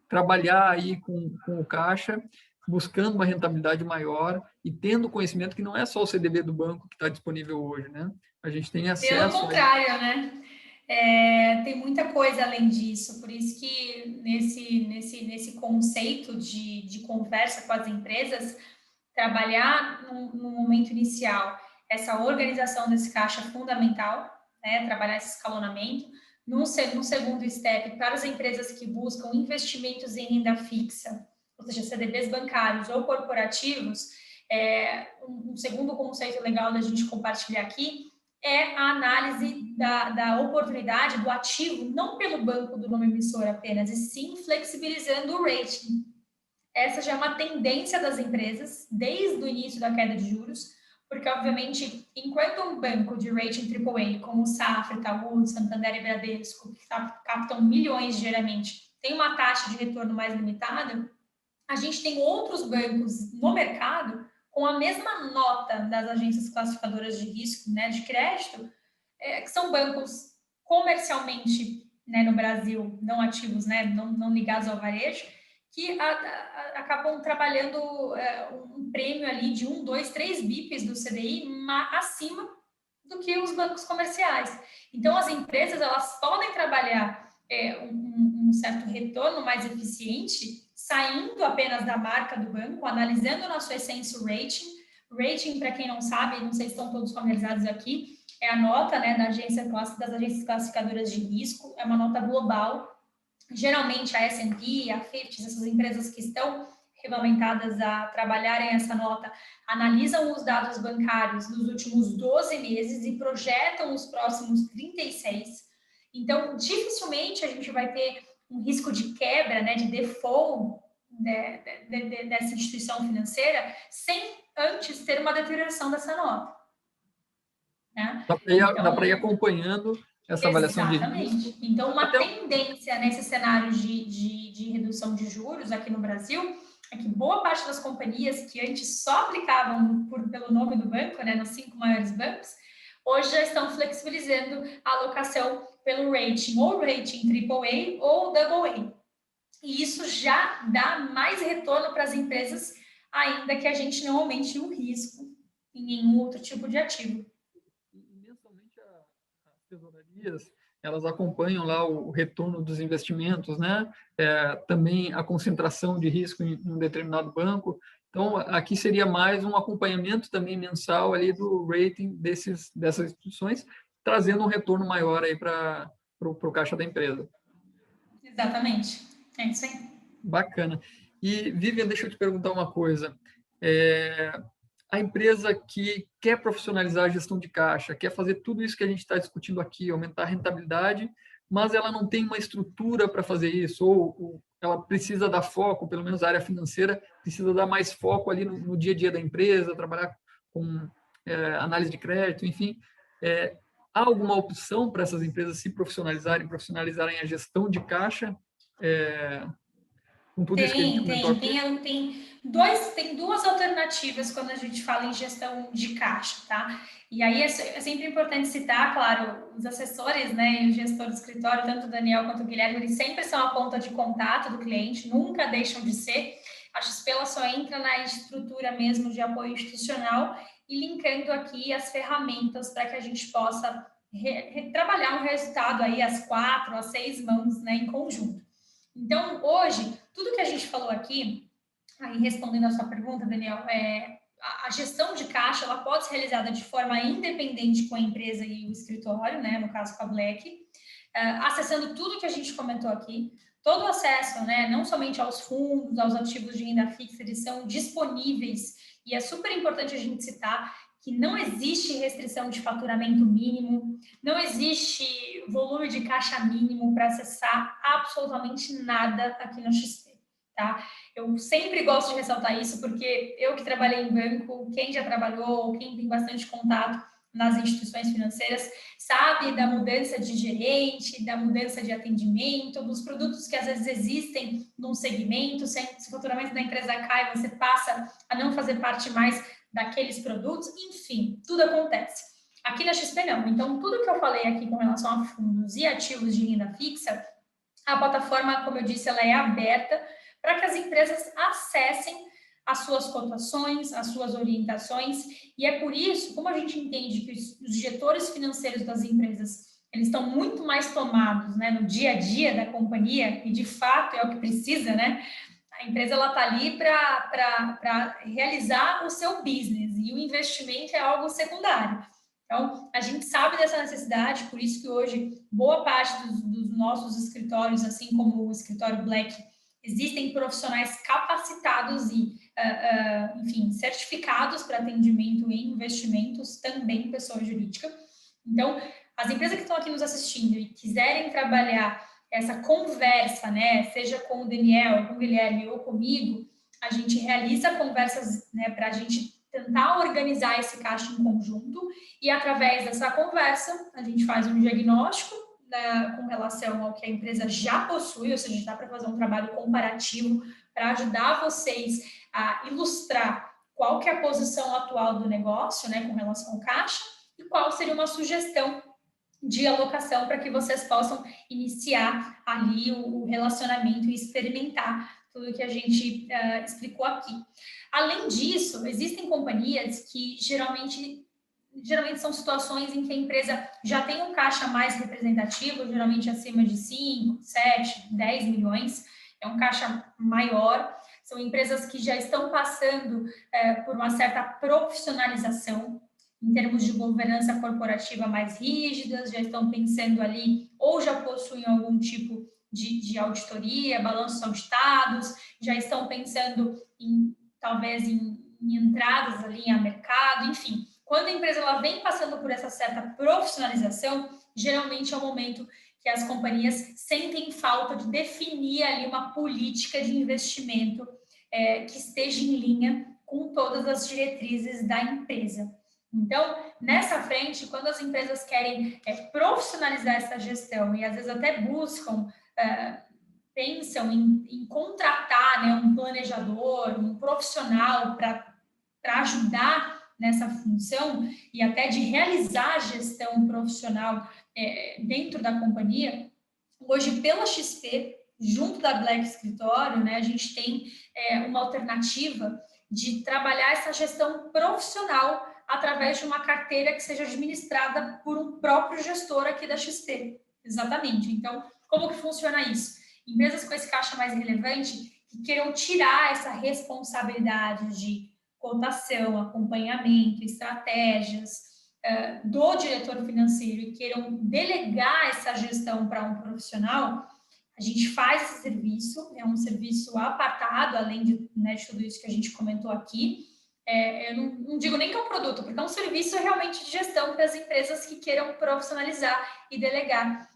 trabalhar aí com o caixa, buscando uma rentabilidade maior e tendo conhecimento que não é só o CDB do banco que está disponível hoje, né? A gente tem acesso...
Pelo contrário, né? Tem muita coisa além disso, por isso que nesse conceito de conversa com as empresas, trabalhar no momento inicial essa organização desse caixa é fundamental, né? Trabalhar esse escalonamento. No segundo step, para as empresas que buscam investimentos em renda fixa, ou seja, CDBs bancários ou corporativos, um segundo conceito legal da gente compartilhar aqui é a análise da oportunidade do ativo, não pelo banco do nome emissor apenas, e sim flexibilizando o rating. Essa já é uma tendência das empresas desde o início da queda de juros, porque, obviamente, enquanto um banco de rating AAA, como o Safra, Itaú, Santander e Bradesco, que captam milhões diariamente, tem uma taxa de retorno mais limitada, a gente tem outros bancos no mercado com a mesma nota das agências classificadoras de risco, né, de crédito, que são bancos comercialmente, né, no Brasil, não ativos, né, não ligados ao varejo, que acabam trabalhando um prêmio ali de 1, 2, 3 bips do CDI acima do que os bancos comerciais. Então, as empresas elas podem trabalhar um certo retorno mais eficiente, saindo apenas da marca do banco, analisando na sua essência o rating. Rating, para quem não sabe, não sei se estão todos familiarizados aqui, é a nota, né, das agências classificadoras de risco, é uma nota global. Geralmente a S&P, a Fitch, essas empresas que estão regulamentadas a trabalharem essa nota, analisam os dados bancários nos últimos 12 meses e projetam os próximos 36. Então, dificilmente a gente vai ter um risco de quebra, né, de default dessa instituição financeira sem antes ter uma deterioração dessa nota. Né?
Dá para ir acompanhando essa avaliação de risco.
Então, uma tendência nesse cenário de redução de juros aqui no Brasil é que boa parte das companhias que antes só aplicavam pelo nome do banco, né, nos 5 maiores bancos, hoje já estão flexibilizando a alocação pelo rating, ou rating AAA ou AA. E isso já dá mais retorno para as empresas, ainda que a gente não aumente o risco em nenhum outro tipo de ativo.
As tesourarias, elas acompanham lá o retorno dos investimentos, né? Também a concentração de risco em um determinado banco. Então, aqui seria mais um acompanhamento também mensal ali do rating dessas instituições, trazendo um retorno maior aí para o caixa da empresa.
Exatamente. É isso aí.
Bacana. E, Vivian, deixa eu te perguntar uma coisa. A empresa que quer profissionalizar a gestão de caixa, quer fazer tudo isso que a gente está discutindo aqui, aumentar a rentabilidade, mas ela não tem uma estrutura para fazer isso, ou ela precisa dar foco, pelo menos a área financeira precisa dar mais foco ali no dia a dia da empresa, trabalhar com análise de crédito, enfim. Há alguma opção para essas empresas se profissionalizarem a gestão de caixa? Com tudo isso que a gente comentou aqui?
Tem duas alternativas quando a gente fala em gestão de caixa, tá? E aí é sempre importante citar, claro, os assessores, né, e o gestor do escritório, tanto o Daniel quanto o Guilherme, eles sempre são a ponta de contato do cliente, nunca deixam de ser. A XP ela só entra na estrutura mesmo de apoio institucional e linkando aqui as ferramentas para que a gente possa trabalhar um resultado aí às 4, às 6 mãos, né, em conjunto. Então, hoje, tudo que a gente falou aqui, aí respondendo a sua pergunta, Daniel, a gestão de caixa ela pode ser realizada de forma independente com a empresa e o escritório, né, no caso com a Black. acessando tudo que a gente comentou aqui. Todo o acesso, né, não somente aos fundos, aos ativos de renda fixa, eles são disponíveis, e é super importante a gente citar que não existe restrição de faturamento mínimo, não existe volume de caixa mínimo para acessar absolutamente nada aqui no XP, tá? Eu sempre gosto de ressaltar isso, porque eu que trabalhei em banco, quem já trabalhou, quem tem bastante contato nas instituições financeiras, sabe da mudança de gerente, da mudança de atendimento, dos produtos que às vezes existem num segmento, se o faturamento da empresa cai, você passa a não fazer parte mais daqueles produtos, enfim, tudo acontece. Aqui na XP não, então tudo que eu falei aqui com relação a fundos e ativos de renda fixa, a plataforma, como eu disse, ela é aberta para que as empresas acessem as suas cotações, as suas orientações, e é por isso, como a gente entende que os diretores financeiros das empresas, eles estão muito mais tomados, né, no dia a dia da companhia, e de fato é o que precisa, né? A empresa ela está ali para realizar o seu business, e o investimento é algo secundário. Então, a gente sabe dessa necessidade, por isso que hoje boa parte dos nossos escritórios, assim como o escritório Black, existem profissionais capacitados e, enfim, certificados para atendimento em investimentos, também pessoa jurídica. Então, as empresas que estão aqui nos assistindo e quiserem trabalhar essa conversa, né, seja com o Daniel, com o Guilherme ou comigo, a gente realiza conversas, né, para a gente tentar organizar esse caixa em conjunto, e através dessa conversa a gente faz um diagnóstico, né, com relação ao que a empresa já possui, ou seja, dá para fazer um trabalho comparativo para ajudar vocês a ilustrar qual que é a posição atual do negócio, né, com relação ao caixa, e qual seria uma sugestão de alocação para que vocês possam iniciar ali o relacionamento e experimentar tudo que a gente explicou aqui. Além disso, existem companhias que geralmente são situações em que a empresa já tem um caixa mais representativo, geralmente acima de 5, 7, 10 milhões, é um caixa maior. São empresas que já estão passando por uma certa profissionalização, em termos de governança corporativa mais rígidas, já estão pensando ali, ou já possuem algum tipo de auditoria, balanços auditados, já estão pensando talvez em entradas ali a mercado, enfim. Quando a empresa ela vem passando por essa certa profissionalização, geralmente é o momento que as companhias sentem falta de definir ali uma política de investimento que esteja em linha com todas as diretrizes da empresa. Então, nessa frente, quando as empresas querem profissionalizar essa gestão e às vezes até buscam, pensam em contratar, né, um planejador, um profissional para ajudar nessa função e até de realizar a gestão profissional dentro da companhia, hoje pela XP, junto da Black Escritório, né, a gente tem uma alternativa de trabalhar essa gestão profissional através de uma carteira que seja administrada por um próprio gestor aqui da XP. Exatamente. Então, como que funciona isso? Empresas com esse caixa mais relevante que queiram tirar essa responsabilidade de cotação, acompanhamento, estratégias do diretor financeiro e queiram delegar essa gestão para um profissional, a gente faz esse serviço, é um serviço apartado, além de tudo isso que a gente comentou aqui. Eu não digo nem que é um produto, porque é um serviço realmente de gestão para as empresas que queiram profissionalizar e delegar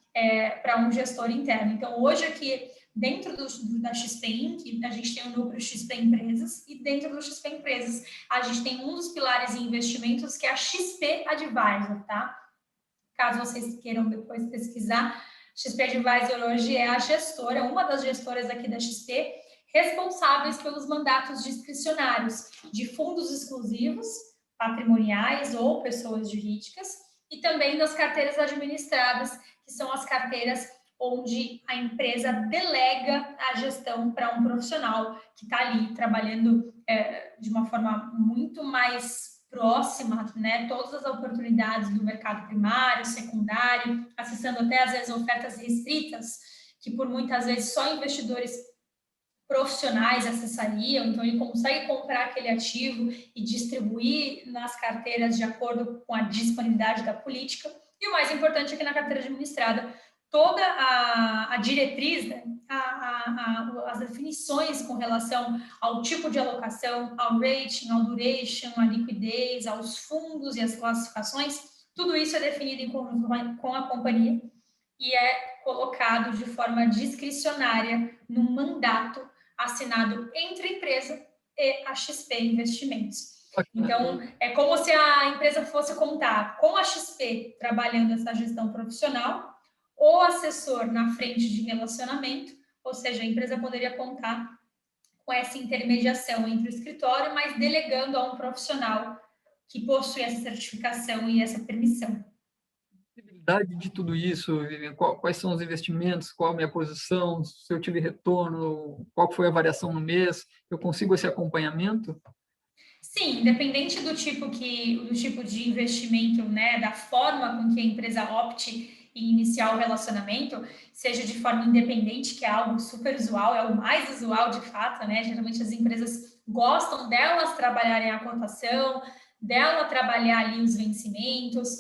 para um gestor interno. Então, hoje aqui, dentro da XP Inc., a gente tem o núcleo XP Empresas, e dentro do XP Empresas, a gente tem um dos pilares em investimentos, que é a XP Advisor, tá? Caso vocês queiram depois pesquisar, XP Advisor hoje é a gestora, uma das gestoras aqui da XP, responsáveis pelos mandatos discricionários de fundos exclusivos, patrimoniais ou pessoas jurídicas, e também das carteiras administradas, que são as carteiras onde a empresa delega a gestão para um profissional que está ali trabalhando de uma forma muito mais próxima, né, todas as oportunidades do mercado primário, secundário, acessando até às vezes ofertas restritas, que por muitas vezes só investidores profissionais acessariam, então ele consegue comprar aquele ativo e distribuir nas carteiras de acordo com a disponibilidade da política. E o mais importante é que na carteira administrada, toda a diretriz, né, as definições com relação ao tipo de alocação, ao rating, ao duration, à liquidez, aos fundos e às classificações, tudo isso é definido em conjunto com a companhia e é colocado de forma discricionária num mandato assinado entre a empresa e a XP Investimentos. Então, é como se a empresa fosse contar com a XP trabalhando essa gestão profissional, ou assessor na frente de relacionamento, ou seja, a empresa poderia contar com essa intermediação entre o escritório, mas delegando a um profissional que possui essa certificação e essa permissão.
De tudo isso, quais são os investimentos, qual a minha posição, se eu tive retorno, qual foi a variação no mês, eu consigo esse acompanhamento?
Sim, independente do tipo de investimento, né, da forma com que a empresa opte em iniciar o relacionamento, seja de forma independente, que é algo super usual, é o mais usual de fato, né? Geralmente as empresas gostam delas trabalharem a cotação, dela trabalhar ali os vencimentos.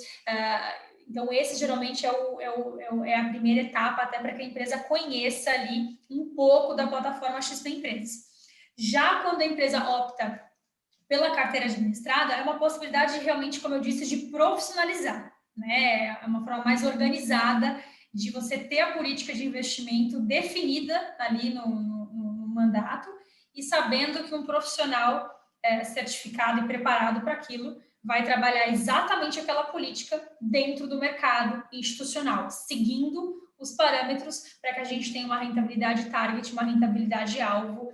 Então, esse geralmente é a primeira etapa, até para que a empresa conheça ali um pouco da plataforma XP Empresas. Já quando a empresa opta pela carteira administrada, é uma possibilidade de realmente, como eu disse, de profissionalizar, né? É uma forma mais organizada de você ter a política de investimento definida ali no mandato e sabendo que um profissional certificado e preparado para aquilo vai trabalhar exatamente aquela política dentro do mercado institucional, seguindo os parâmetros para que a gente tenha uma rentabilidade target, uma rentabilidade alvo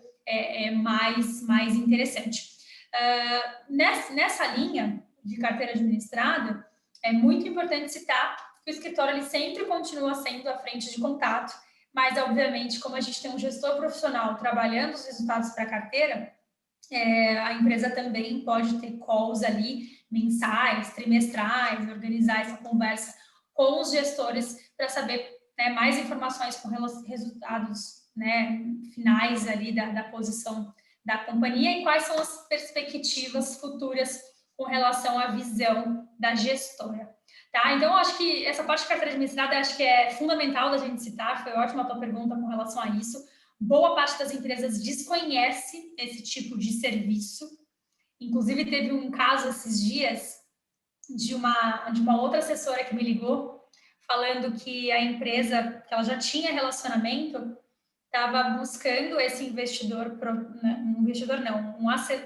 mais interessante. Nessa linha de carteira administrada, é muito importante citar que o escritório ele sempre continua sendo a frente de contato, mas, obviamente, como a gente tem um gestor profissional trabalhando os resultados para a carteira, a empresa também pode ter calls ali, mensais, trimestrais, organizar essa conversa com os gestores para saber, né, mais informações com resultados, né, finais ali da posição da companhia e quais são as perspectivas futuras com relação à visão da gestora. Tá? Então, eu acho que essa parte de carteira administrada acho que é fundamental da gente citar, foi ótima a tua pergunta com relação a isso. Boa parte das empresas desconhece esse tipo de serviço. Inclusive, teve um caso esses dias de uma outra assessora que me ligou falando que a empresa, que ela já tinha relacionamento, estava buscando esse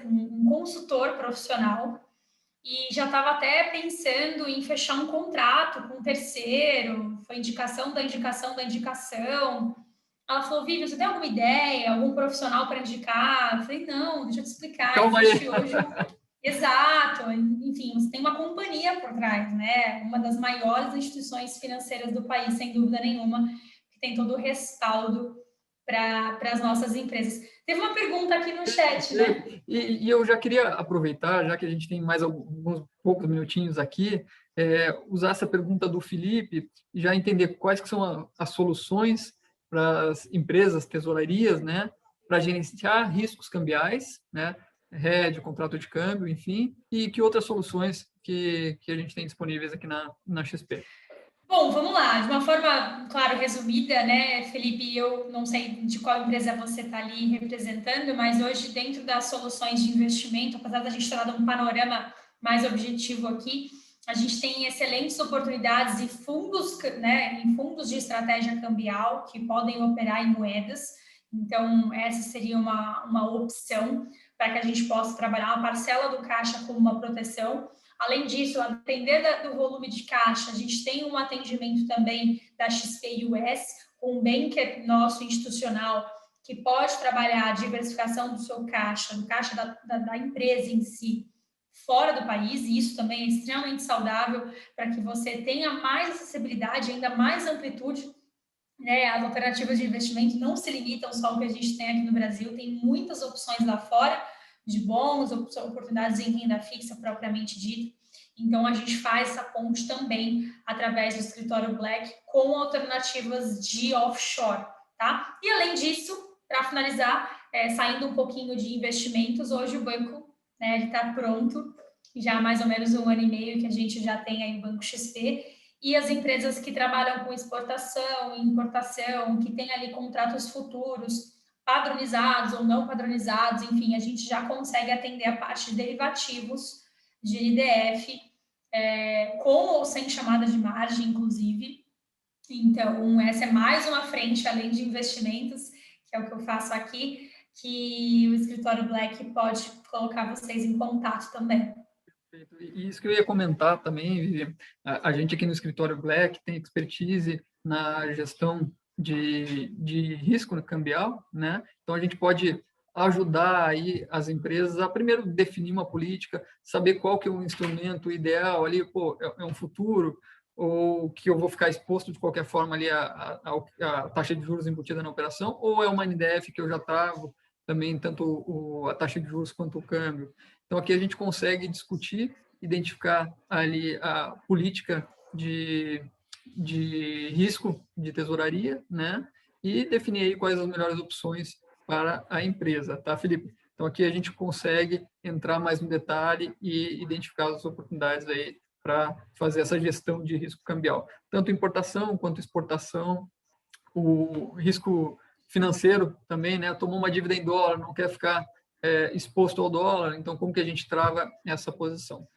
um consultor profissional e já estava até pensando em fechar um contrato com um terceiro, foi indicação da indicação da indicação. Ela falou, Vivian, você tem alguma ideia, algum profissional para indicar? Eu falei, não, deixa eu te explicar.
Calma aí.
Hoje... Exato, enfim, você tem uma companhia por trás, né? Uma das maiores instituições financeiras do país, sem dúvida nenhuma, que tem todo o respaldo para as nossas empresas. Teve uma pergunta aqui no chat, né?
E eu já queria aproveitar, já que a gente tem mais alguns poucos minutinhos aqui, usar essa pergunta do Felipe e já entender quais que são as soluções para as empresas, tesourarias, né, para gerenciar riscos cambiais, né, hedge, contrato de câmbio, enfim, e que outras soluções que a gente tem disponíveis aqui na XP.
Bom, vamos lá. De uma forma, claro, resumida, né, Felipe? Eu não sei de qual empresa você está ali representando, mas hoje, dentro das soluções de investimento, apesar da gente ter dado um panorama mais objetivo aqui, a gente tem excelentes oportunidades e fundos, né, em fundos de estratégia cambial que podem operar em moedas. Então, essa seria uma opção para que a gente possa trabalhar uma parcela do caixa como uma proteção. Além disso, a depender do volume de caixa, a gente tem um atendimento também da XP US, com um banker nosso institucional, que pode trabalhar a diversificação do seu caixa, do caixa da empresa em si, fora do país, e isso também é extremamente saudável para que você tenha mais acessibilidade, ainda mais amplitude, né? As alternativas de investimento não se limitam só ao que a gente tem aqui no Brasil, tem muitas opções lá fora, de bons, oportunidades em renda fixa propriamente dita. Então, a gente faz essa ponte também através do escritório Black com alternativas de offshore, tá? E, além disso, para finalizar, saindo um pouquinho de investimentos, hoje o banco, né, ele está pronto, já há mais ou menos 1 ano e meio que a gente já tem aí o Banco XP, e as empresas que trabalham com exportação e importação, que têm ali contratos futuros, padronizados ou não padronizados, enfim, a gente já consegue atender a parte de derivativos de NDF, com ou sem chamada de margem, inclusive. Então, essa é mais uma frente, além de investimentos, que é o que eu faço aqui, que o escritório Black pode colocar vocês em contato também.
E isso que eu ia comentar também, Vivi, a gente aqui no escritório Black tem expertise na gestão de risco cambial, né? Então, a gente pode ajudar aí as empresas a primeiro definir uma política, saber qual que é o instrumento ideal ali, pô, é um futuro, ou que eu vou ficar exposto de qualquer forma ali a taxa de juros embutida na operação, ou é uma NDF que eu já travo também, tanto a taxa de juros quanto o câmbio. Então, aqui a gente consegue discutir, identificar ali a política de risco de tesouraria, né? E definir aí quais as melhores opções para a empresa, tá, Felipe? Então, aqui a gente consegue entrar mais no detalhe e identificar as oportunidades aí para fazer essa gestão de risco cambial. Tanto importação quanto exportação, o risco financeiro também, né? Tomou uma dívida em dólar, não quer ficar exposto ao dólar, então como que a gente trava essa posição?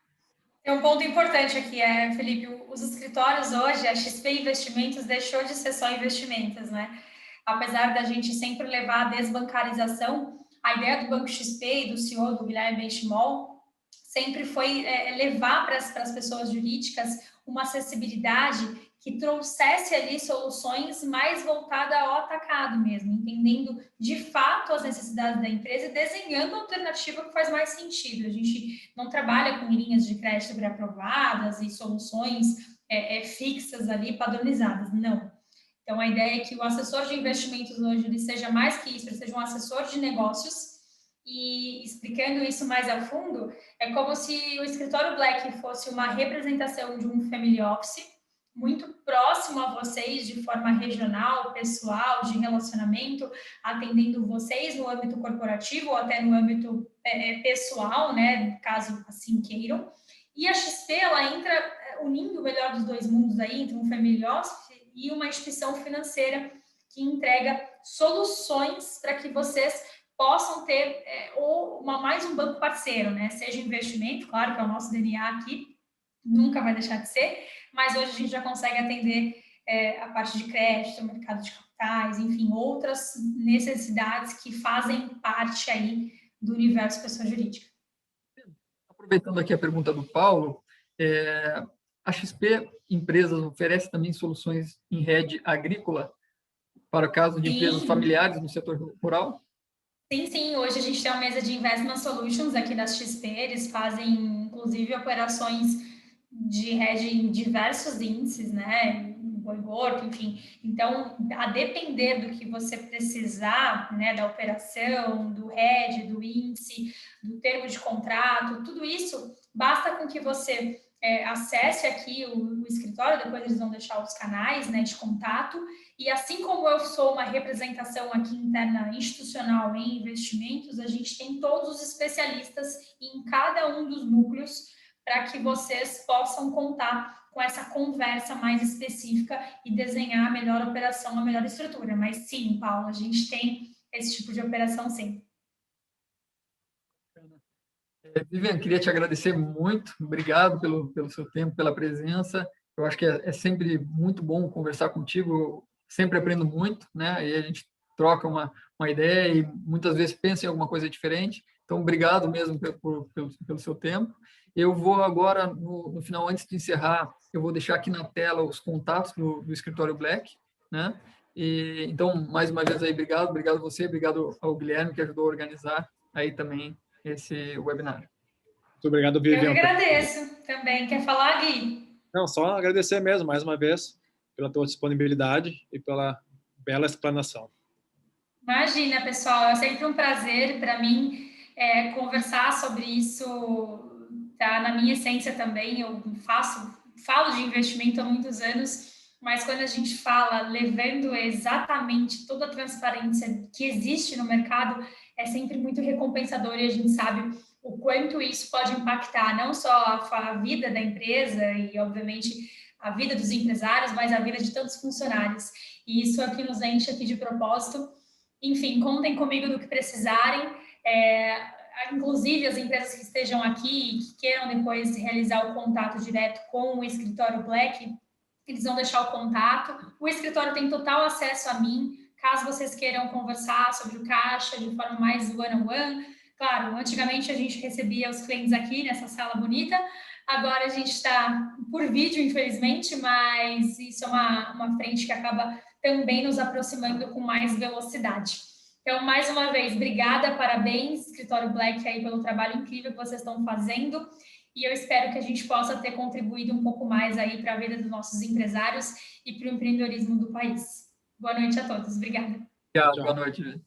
Tem um ponto importante aqui, Felipe, os escritórios hoje, a XP Investimentos deixou de ser só investimentos, né? Apesar da gente sempre levar a desbancarização, a ideia do Banco XP e do CEO, do Guilherme Benchimol, sempre foi levar para as pessoas jurídicas uma acessibilidade que trouxesse ali soluções mais voltadas ao atacado mesmo, entendendo de fato as necessidades da empresa e desenhando a alternativa que faz mais sentido. A gente não trabalha com linhas de crédito pré-aprovadas e soluções fixas ali, padronizadas, não. Então, a ideia é que o assessor de investimentos hoje ele seja mais que isso, ele seja um assessor de negócios. E explicando isso mais a fundo, é como se o escritório Black fosse uma representação de um family office, muito próximo a vocês de forma regional, pessoal, de relacionamento, atendendo vocês no âmbito corporativo ou até no âmbito pessoal, né, caso assim queiram. E a XP, ela entra unindo o melhor dos dois mundos aí, entre um family office e uma instituição financeira que entrega soluções para que vocês possam ter mais um banco parceiro, né? Seja investimento, claro que é o nosso DNA aqui, nunca vai deixar de ser, mas hoje a gente já consegue atender a parte de crédito, mercado de capitais, enfim, outras necessidades que fazem parte aí do universo pessoa jurídica.
Aproveitando aqui a pergunta do Paulo, a XP Empresas oferece também soluções em rede agrícola para o caso de empresas familiares no setor rural?
Sim. Hoje a gente tem uma mesa de Investment Solutions aqui das XP. Eles fazem, inclusive, operações de hedge em diversos índices, né? Boi, enfim. Então, a depender do que você precisar, né? Da operação, do hedge, do índice, do termo de contrato, tudo isso, basta com que você acesse aqui o escritório, depois eles vão deixar os canais, né, de contato. E assim como eu sou uma representação aqui interna institucional em investimentos, a gente tem todos os especialistas em cada um dos núcleos para que vocês possam contar com essa conversa mais específica e desenhar a melhor operação, a melhor estrutura. Mas sim, Paulo, a gente tem esse tipo de operação sim.
Vivian, queria te agradecer muito, obrigado pelo seu tempo, pela presença. Eu acho que é sempre muito bom conversar contigo, eu sempre aprendo muito, né? E a gente troca uma ideia e muitas vezes pensa em alguma coisa diferente. Então, obrigado mesmo pelo seu tempo. Eu vou agora, no final, antes de encerrar, eu vou deixar aqui na tela os contatos do Escritório Black, né? E, então, mais uma vez aí, obrigado a você, obrigado ao Guilherme que ajudou a organizar aí também esse webinar.
Muito obrigado, Vivian.
Eu que agradeço também. Quer falar, Gui?
Não, só agradecer mesmo, mais uma vez, pela tua disponibilidade e pela bela explanação.
Imagina, pessoal, é sempre um prazer para mim conversar sobre isso, tá na minha essência também. Eu falo de investimento há muitos anos, mas quando a gente fala levando exatamente toda a transparência que existe no mercado, é sempre muito recompensador e a gente sabe o quanto isso pode impactar não só a vida da empresa e, obviamente, a vida dos empresários, mas a vida de tantos funcionários. E isso aqui nos enche aqui de propósito. Enfim, contem comigo do que precisarem. Inclusive, as empresas que estejam aqui e que queiram depois realizar o contato direto com o escritório Black, eles vão deixar o contato. O escritório tem total acesso a mim, caso vocês queiram conversar sobre o caixa de forma mais one-on-one. Claro, antigamente a gente recebia os clientes aqui nessa sala bonita, agora a gente está por vídeo, infelizmente, mas isso é uma frente que acaba também nos aproximando com mais velocidade. Então, mais uma vez, obrigada, parabéns, Escritório Black, aí, pelo trabalho incrível que vocês estão fazendo, e eu espero que a gente possa ter contribuído um pouco mais aí para a vida dos nossos empresários e para o empreendedorismo do país. Boa noite a todos, obrigada.
Obrigado, boa noite.